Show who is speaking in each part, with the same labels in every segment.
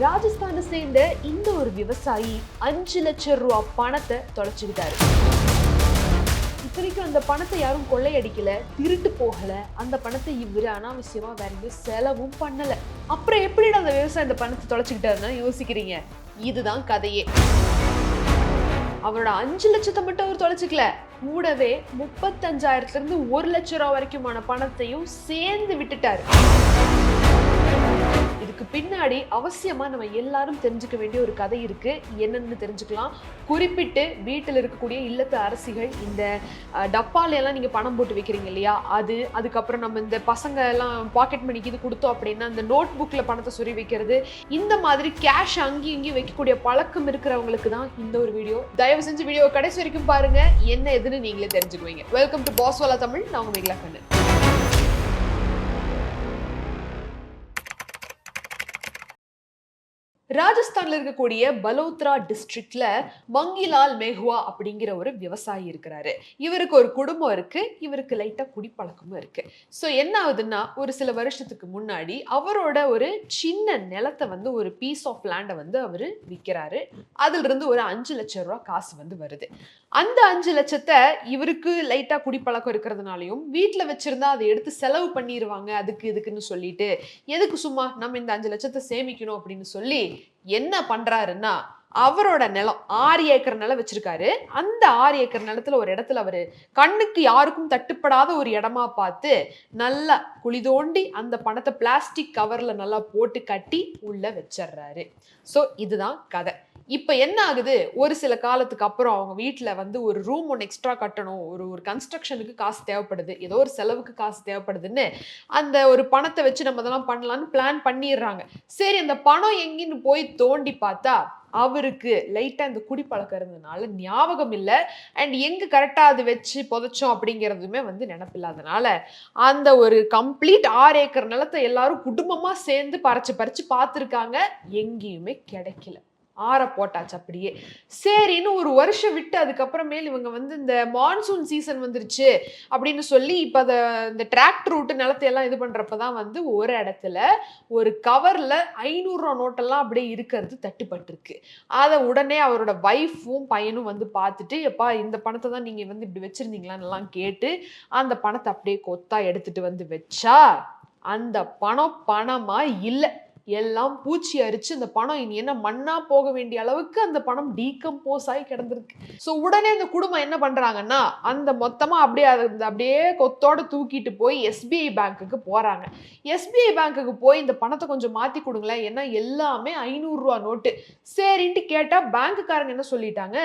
Speaker 1: ராஜஸ்தானை சேர்ந்த இந்த ஒரு விவசாயி 5 லட்சம் ரூபாய் பணத்தை தொலைச்சுக்கிட்டாரு. இத்தனைக்கும் அந்த பணத்தை யாரும் கொள்ளையடிக்கல, திருட்டு போகல. அந்த பணத்தை இவரு அனாவசியமா வேற எங்கேயும் செலவும் பண்ணல. அப்புறம் எப்படி அந்த விவசாயி இந்த பணத்தை தொலைச்சுக்கிட்டாருன்னா யோசிக்கிறீங்க? இதுதான் கதையே. அவரோட 5 லட்சத்தை மட்டும் அவர் தொலைச்சிக்கல, கூடவே 35,000 இருந்து 1 லட்சம் ரூபாய் வரைக்குமான பணத்தையும் சேர்ந்து விட்டுட்டாரு. இதுக்கு பின்னாடி அவசியமா நம்ம எல்லாரும் தெரிஞ்சுக்க வேண்டிய ஒரு கதை இருக்கு. என்னன்னு தெரிஞ்சுக்கலாம். குறிப்பிட்டு வீட்டில் இருக்கக்கூடிய இல்லத்து அரசிகள் இந்த டப்பால எல்லாம் நீங்க பணம் போட்டு வைக்கிறீங்க இல்லையா, அதுக்கப்புறம் நம்ம இந்த பசங்க எல்லாம் பாக்கெட் மணிக்கு இது கொடுத்தோம் அப்படின்னா அந்த நோட் புக்ல பணத்தை சொறி வைக்கிறது, இந்த மாதிரி கேஷ் அங்கேயும் இங்கேயும் வைக்கக்கூடிய பழக்கம் இருக்கிறவங்களுக்கு தான் இந்த ஒரு வீடியோ. தயவு செஞ்சு வீடியோ கடைசி வரைக்கும் பாருங்க, என்ன எதுன்னு நீங்களே தெரிஞ்சுக்குவீங்க. வெல்கம் டு பாஸ்வாலா தமிழ். நான் உங்க மேகலா கண்ணன். ராஜஸ்தான்ல இருக்கக்கூடிய பலோத்ரா டிஸ்ட்ரிக்ட்ல மங்கிலால் மேஹுவா அப்படிங்கிற ஒரு விவசாயி இருக்கிறாரு. இவருக்கு ஒரு குடும்பம் இருக்கு, இவருக்கு லைட்டா குடிப்பழக்கமும் இருக்கு. ஸோ என்ன ஆகுதுன்னா, ஒரு சில வருஷத்துக்கு முன்னாடி அவரோட ஒரு சின்ன நிலத்தை ஒரு பீஸ் ஆஃப் லேண்டை அவரு விற்கிறாரு. அதுல இருந்து ஒரு 5 லட்சம் ரூபாய் காசு வருது. அந்த 5 லட்சத்தை இவருக்கு லைட்டா குடிப்பழக்கம் இருக்கிறதுனாலையும் வீட்டில் வச்சிருந்தா அதை எடுத்து செலவு பண்ணிடுவாங்க அதுக்கு இதுக்குன்னு சொல்லிட்டு, எதுக்கு சும்மா நம்ம இந்த 5 லட்சத்தை சேமிக்கணும் அப்படின்னு சொல்லி என்ன பண்றாருன்னா, அவரோட நிலம் 6 ஏக்கர் நிலம் வச்சிருக்காரு. அந்த 6 ஏக்கர் நிலத்துல ஒரு இடத்துல அவரு கண்ணுக்கு யாருக்கும் தட்டுப்படாத ஒரு இடமா பார்த்து நல்லா குழி தோண்டி அந்த பணத்தை பிளாஸ்டிக் கவர்ல நல்லா போட்டு கட்டி உள்ள வச்சிடுறாரு. ஸோ இதுதான் கதை. இப்ப என்ன ஆகுது, ஒரு சில காலத்துக்கு அப்புறம் அவங்க வீட்டுல ஒரு ரூம் ஒன்று எக்ஸ்ட்ரா கட்டணும், ஒரு கன்ஸ்ட்ரக்ஷனுக்கு காசு தேவைப்படுது, ஏதோ ஒரு செலவுக்கு காசு தேவைப்படுதுன்னு அந்த ஒரு பணத்தை வச்சு நம்ம அதெல்லாம் பண்ணலான்னு பிளான் பண்ணிடுறாங்க. சரி, அந்த பணம் எங்கன்னு போய் தோண்டி பார்த்தா அவருக்கு லைட்டா இந்த குடிப்பழக்கம் இருந்ததுனால ஞாபகம் இல்லை. அண்ட் எங்க கரெக்டா அது வச்சு புதைச்சோம் அப்படிங்கிறதுமே நினைப்பில்லாதனால அந்த ஒரு கம்ப்ளீட் 6 ஏக்கர் நிலத்தை எல்லாரும் குடும்பமா சேர்ந்து பறிச்சு பார்த்துருக்காங்க, எங்கேயுமே கிடைக்கல. ஆற போட்டாச்சு அப்படியே. சரின்னு ஒரு வருஷம் விட்டு அதுக்கப்புறமேல் இவங்க இந்த மான்சூன் சீசன் வந்துருச்சு அப்படின்னு சொல்லி இப்ப இந்த டிராக்டர் விட்டு நிலத்தையெல்லாம் இது பண்றப்பதான் ஒரு இடத்துல ஒரு கவர்ல 500 ரூபா நோட்டெல்லாம் அப்படியே இருக்கிறது தட்டுப்பட்டிருக்கு. அதை உடனே அவரோட வைஃபும் பையனும் பார்த்துட்டு, எப்பா இந்த பணத்தை தான் நீங்க இப்படி வச்சிருந்தீங்களான்னு எல்லாம் கேட்டு அந்த பணத்தை அப்படியே கொத்தா எடுத்துட்டு வச்சா அந்த பணம் பணமா இல்லை, எல்லாம் பூச்சி அரிச்சு அந்த பணம் இனி என்ன மண்ணா போக வேண்டிய அளவுக்கு அந்த பணம் டீகம்போஸ் ஆகி கிடந்திருக்கு. ஸோ உடனே அந்த குடும்பம் என்ன பண்றாங்கன்னா, அந்த மொத்தமா அப்படியே கொத்தோட தூக்கிட்டு போய் எஸ்பிஐ பேங்க்குக்கு போறாங்க. எஸ்பிஐ பேங்க்குக்கு போய் இந்த பணத்தை கொஞ்சம் மாத்தி கொடுங்களேன், ஏன்னா எல்லாமே 500 ரூபா நோட்டு. சரின்ட்டு கேட்டா பேங்க்குக்காரங்க என்ன சொல்லிட்டாங்க,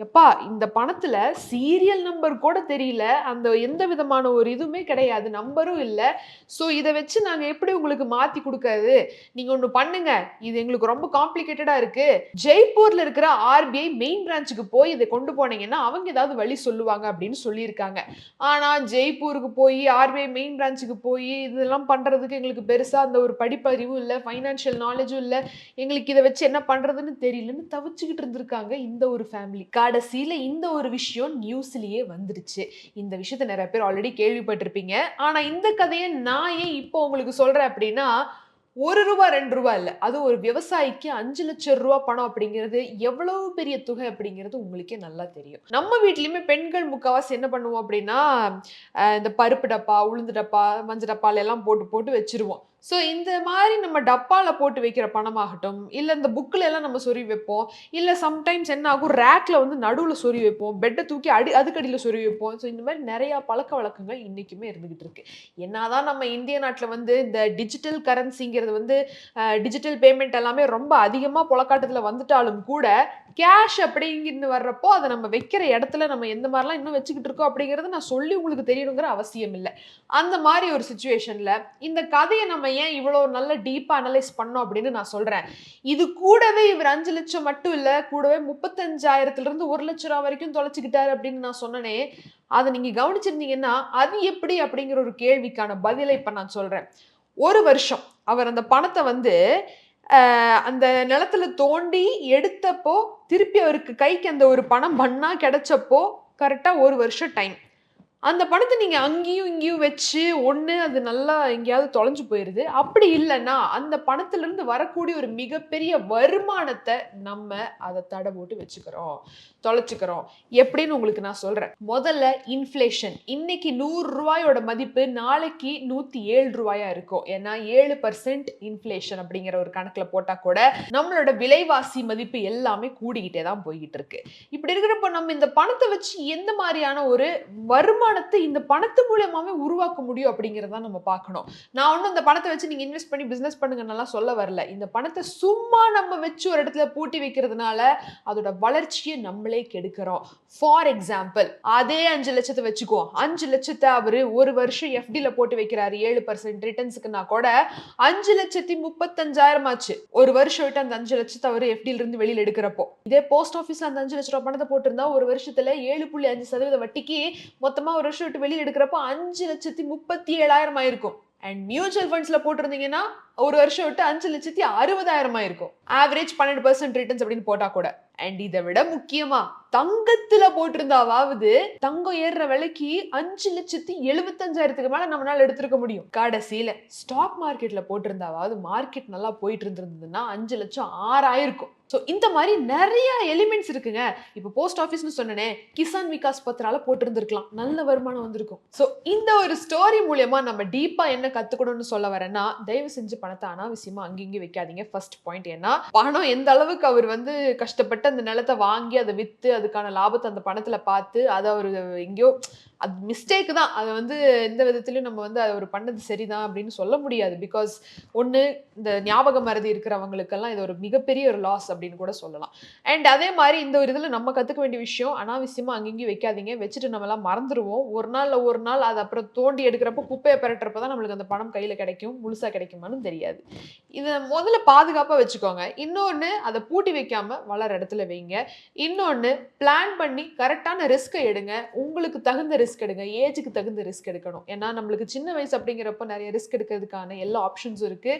Speaker 1: எப்பா இந்த பணத்துல சீரியல் நம்பர் கூட தெரியல, அந்த எந்த விதமான ஒரு இதுவுமே கிடையாது, நம்பரும் இல்லை. ஸோ இதை வச்சு நாங்க எப்படி உங்களுக்கு மாத்தி கொடுக்கறது, நீங்க ஒண்ணு பண்ணுங்க, இது எங்களுக்கு ரொம்ப காம்ப்ளிகேட்டடா இருக்கு, ஜெய்ப்பூர்ல இருக்கிற ஆர்பிஐ மெயின் பிரான்ச்சுக்கு போய் இதை கொண்டு போனீங்கன்னா அவங்க ஏதாவது வழி சொல்லுவாங்க அப்படின்னு சொல்லியிருக்காங்க. ஆனா ஜெய்ப்பூருக்கு போய் ஆர்பிஐ மெயின் பிரான்ச்சுக்கு போய் இதெல்லாம் பண்றதுக்கு எங்களுக்கு பெருசா அந்த ஒரு படிப்பறிவும் இல்லை, ஃபைனான்சியல் நாலேஜும் இல்லை, எங்களுக்கு இதை வச்சு என்ன பண்றதுன்னு தெரியலன்னு தவிச்சுக்கிட்டு இருந்திருக்காங்க இந்த ஒரு ஃபேமிலி. கடைசியில இந்த ஒரு விஷயம் நியூஸ்லயே வந்துருச்சு. இந்த விஷயத்தை நிறைய பேர் ஆல்ரெடி கேள்விப்பட்டிருப்பீங்க. ஆனா இந்த கதையை நான் ஏன் இப்போ உங்களுக்கு சொல்றேன் அப்படின்னா, 1 ரூபாய் 2 ரூபாய் இல்லை, அது ஒரு விவசாயிக்கு 5 லட்சம் ரூபாய் பணம் அப்படிங்கிறது எவ்வளவு பெரிய தொகை அப்படிங்கிறது உங்களுக்கே நல்லா தெரியும். நம்ம வீட்லயுமே பெண்கள் முக்காவாசி என்ன பண்ணுவோம் அப்படின்னா, இந்த பருப்பு டப்பா, உளுந்து டப்பா, மஞ்சள் டப்பால எல்லாம் போட்டு வச்சிருவோம். ஸோ இந்த மாதிரி நம்ம டப்பால போட்டு வைக்கிற பணமாகட்டும், இல்லை இந்த புக்கில் எல்லாம் நம்ம சொறி வைப்போம், இல்லை சம்டைம்ஸ் என்ன ஆகும், ரேக்ல நடுவில் சொறி வைப்போம், பெட்டை தூக்கி அதுக்கடியில் சொறி வைப்போம். ஸோ இந்த மாதிரி நிறைய பழக்க வழக்கங்கள் இன்னைக்குமே இருந்துகிட்டு இருக்கு. என்னதான் நம்ம இந்திய நாட்டில் இந்த டிஜிட்டல் கரன்சிங்கிறது டிஜிட்டல் பேமெண்ட் எல்லாமே ரொம்ப அதிகமாக புழக்காட்டத்தில் வந்துட்டாலும் கூட, கேஷ் அப்படிங்கின்னு வர்றப்போ அதை நம்ம வைக்கிற இடத்துல நம்ம எந்த மாதிரிலாம் இன்னும் வச்சுக்கிட்டு இருக்கோம் அப்படிங்கிறது நான் சொல்லி உங்களுக்கு தெரியணுங்கிற அவசியம் இல்லை. அந்த மாதிரி ஒரு சுச்சுவேஷன்ல இந்த கதையை நம்ம ஏன் இவ்வளவு நல்ல டீப்பா அனலைஸ் பண்ணோம் அப்படின்னு நான் சொல்றேன். இது கூடவே இவர் 5 லட்சம் மட்டும் இல்ல, கூடவே 35,000 இருந்து 1 லட்சம் ரூபாய் வரைக்கும் தொலைச்சுக்கிட்டாரு அப்படின்னு நான் சொன்னனே, அதை நீங்க கவனிச்சிருந்தீங்கன்னா அது எப்படி அப்படிங்கிற ஒரு கேள்விக்கான பதிலை இப்ப நான் சொல்றேன். ஒரு வருஷம் அவர் அந்த பணத்தை அந்த நிலத்துல தோண்டி எடுத்தப்போ திருப்பி அவருக்கு கைக்கு அந்த ஒரு பணம் பண்ணா கிடைச்சப்போ கரெக்டா 1 வருஷம் டைம். அந்த பணத்த நீங்க அங்கேயும், இங்கேயும் வச்சு ஒண்ணு அது நல்லா எங்கேயாவது தொலைஞ்சு போயிருது. அப்படி இல்லன்னா, அந்த பணத்திலிருந்து வரக்கூடிய ஒரு மிகப்பெரிய வருமானத்த நம்ம அத தட போட்டு வச்சுக்கிறோம். தொலைச்சுக்கிறோம். எப்படின்னு உங்களுக்கு நான் சொல்றேன். முதல்ல இன்ஃப்ளேஷன். இன்னைக்கு ரூ. 100 மதிப்பு நாளைக்கு ரூ. 107 இருக்கும். ஏன்னா 7% இன்ஃப்ளேஷன் அப்படிங்கிற ஒரு கணக்குல போட்டா கூட நம்மளோட விலைவாசி மதிப்பு எல்லாமே கூடிக்கிட்டே தான் போய்கிட்டு இருக்கு. இப்படி இருக்கிறப்ப நம்ம இந்த பணத்தை வச்சு எந்த மாதிரியான ஒரு வருமானத்தை இந்த பணத்து மூலமாவே உருவாக்க முடியும் அப்படிங்கறத நம்ம பார்க்கணும். நான் ஒன்னும் இந்த பணத்தை வச்சு நீங்க இன்வெஸ்ட் பண்ணி பிசினஸ் பண்ணுங்கன்னு சொல்ல வரல. இந்த பணத்தை சும்மா நம்ம வச்சு ஒரு இடத்துல பூட்டி வைக்கிறதுனால அதோட வளர்ச்சியை நம்மளே கெடுக்கிறோம். ஃபார் எக்ஸாம்பிள், அதே 5 லட்சத்தை வச்சுக்கோ. 5 லட்சத்தை அவரு ஒரு வருஷம் எஃப்டில போட்டு வைக்கிறாரு 7% ரிட்டர்ன்ஸ்க்குனா கூட 5,35,000 ஆச்சு. ஒரு வருஷம் விட்டு அந்த 5 லட்சத்தை அவர் எஃப்டில இருந்து வெளியில எடுக்கிறப்போ, இதே போஸ்ட் ஆபீஸ்ல அந்த 5 லட்சம் ரூபாய் பணத்தை போட்டிருந்தா ஒரு வருஷத்துல 7.5% வட்டிக்கு மொத்தமா ஒரு வருஷம் விட்டு வெளியில எடுக்கிறப்போ 5,37,000 ஆயிருக்கும். அண்ட் மியூச்சுவல் ஃபண்ட்ஸ்ல போட்டிருந்தீங்கன்னா ஒரு வருஷம் விட்டு 5,60,000 ஆயிருக்கும். ஆவரேஜ் 12% ரிட்டர்ன்ஸ் அப்படின்னு போட்டா கூட. அண்ட் இதை விட முக்கியமா தங்கத்துல போட்டிருந்தாவது தங்கம் ஏறுற விலைக்கு 5,75,000 மேல நம்மளால எடுத்திருக்க முடியும். கடைசியில ஸ்டாக் மார்க்கெட்ல போட்டிருந்தாவது மார்க்கெட் நல்லா போயிட்டு இருந்திருந்ததுன்னா 5 லட்சம் 6 ஆயிருக்கும். ஸோ இந்த மாதிரி நிறைய எலிமெண்ட்ஸ் இருக்குங்க. இப்போ போஸ்ட் ஆஃபீஸ்னு சொன்னனே, கிசான் விகாஸ் பத்ரால போட்டிருந்திருக்கலாம், நல்ல வருமானம் வந்திருக்கும். ஸோ இந்த ஒரு ஸ்டோரி மூலியமா நம்ம டீப்பா என்ன கத்துக்கணும்னு சொல்ல வரேன்னா, தயவு செஞ்சு பணத்தை அனாவசியமா அங்கேயும் வைக்காதீங்க. First point. ஏன்னா பணம் எந்த அளவுக்கு அவர் கஷ்டப்பட்டு அந்த நிலத்தை வாங்கி அதை வித்து அதுக்கான லாபத்தை அந்த பணத்துல பார்த்து அதை அவர் எங்கேயோ அது மிஸ்டேக் தான். அதை எந்த விதத்திலையும் நம்ம அதை ஒரு பண்ணது சரிதான் அப்படின்னு சொல்ல முடியாது. பிகாஸ் ஒன்று, இந்த ஞாபக மறதி இருக்கிறவங்களுக்கெல்லாம் இது ஒரு மிகப்பெரிய ஒரு லாஸ் அப்படின்னு கூட சொல்லலாம். அண்ட் அதே மாதிரி இந்த ஒரு இதில் நம்ம கற்றுக்க வேண்டிய விஷயம், அனாவசியமா அங்கேயும் வைக்காதீங்க. வச்சுட்டு நம்மளாம் மறந்துடுவோம். ஒரு நாள் அது அப்புறம் தோண்டி எடுக்கிறப்ப குப்பையை பெறட்டுறப்ப தான் நம்மளுக்கு அந்த பணம் கையில் கிடைக்கும். முழுசாக கிடைக்குமான்னு தெரியாது. இதை முதல்ல பாதுகாப்பாக வச்சுக்கோங்க. இன்னொன்று, அதை பூட்டி வைக்காம வளர இடத்துல வைங்க. இன்னொன்று, பிளான் பண்ணி கரெக்டான ரிஸ்கை எடுங்க. உங்களுக்கு தகுந்த ரிஸ்க் எடுங்க. ஏஜுக்கு தகுந்த ரிஸ்க் எடுக்கணும். ஏன்னா நம்மளுக்கு சின்ன வயசு அப்படிங்கிறப்ப நிறைய ரிஸ்க் எடுக்கிறதுக்கான எல்லா ஆப்ஷன்ஸும் இருக்கு.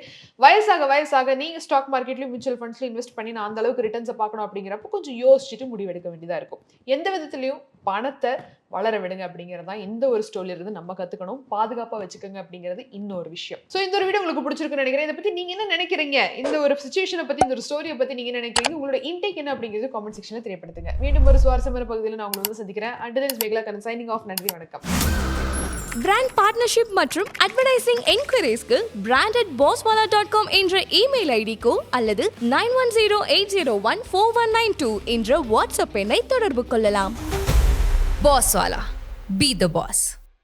Speaker 1: வயசாக நீங்க ஸ்டாக் மார்க்கெட்லயும் மியூச்சுவல் ஃபண்ட்ஸ்ல இன்வெஸ்ட் பண்ணி நான் அந்த அளவுக்கு ரிட்டர்ன்ஸை பார்க்கணும் அப்படிங்கிறப்ப கொஞ்சம் யோசிச்சுட்டு முடிவெடுக்க வேண்டியதா இருக்கும். எந்த விதத்திலையும் பணத்தை வளர விடுங்க அப்படிங்கிறது தான் இந்த ஒரு ஸ்டோரியில இருந்து நம்ம கத்துக்கணும். பாதுகாப்பா வச்சுக்கோங்க அப்படிங்கிறது இன்னொரு விஷயம். சோ இந்த ஒரு வீடியோ உங்களுக்கு பிடிச்சிருக்குன்னு நினைக்கிறேன். இதை பத்தி நீங்க என்ன நினைக்கிறீங்க? இந்த ஒரு சிச்சுவேஷனை பத்தி, இந்த ஒரு ஸ்டோரியை பத்தி நீங்க நினைக்கிறீங்க? உங்களோட இன்டேக் என்ன அப்படிங்கிறது காமெண்ட் செக்ஷன்ல தெரியப்படுத்துங்க. மீண்டும் ஒரு சுவாரஸ்யமான பகுதியில் நான் உங்களை சந்திக்கிறேன். Until then, Meghala Kannan signing off. நன்றி, வணக்கம்.
Speaker 2: பிராண்ட் பார்ட்னர்ஷிப் மற்றும் அட்வர்டைசிங் என்கொயரிஸ்க்கு brand@bosswala.com என்ற இமெயில் ஐடிக்கோ அல்லது 9108014192 என்ற வாட்ஸ்அப் எண்ணை தொடர்பு கொள்ளலாம். Bosswala. Be the boss.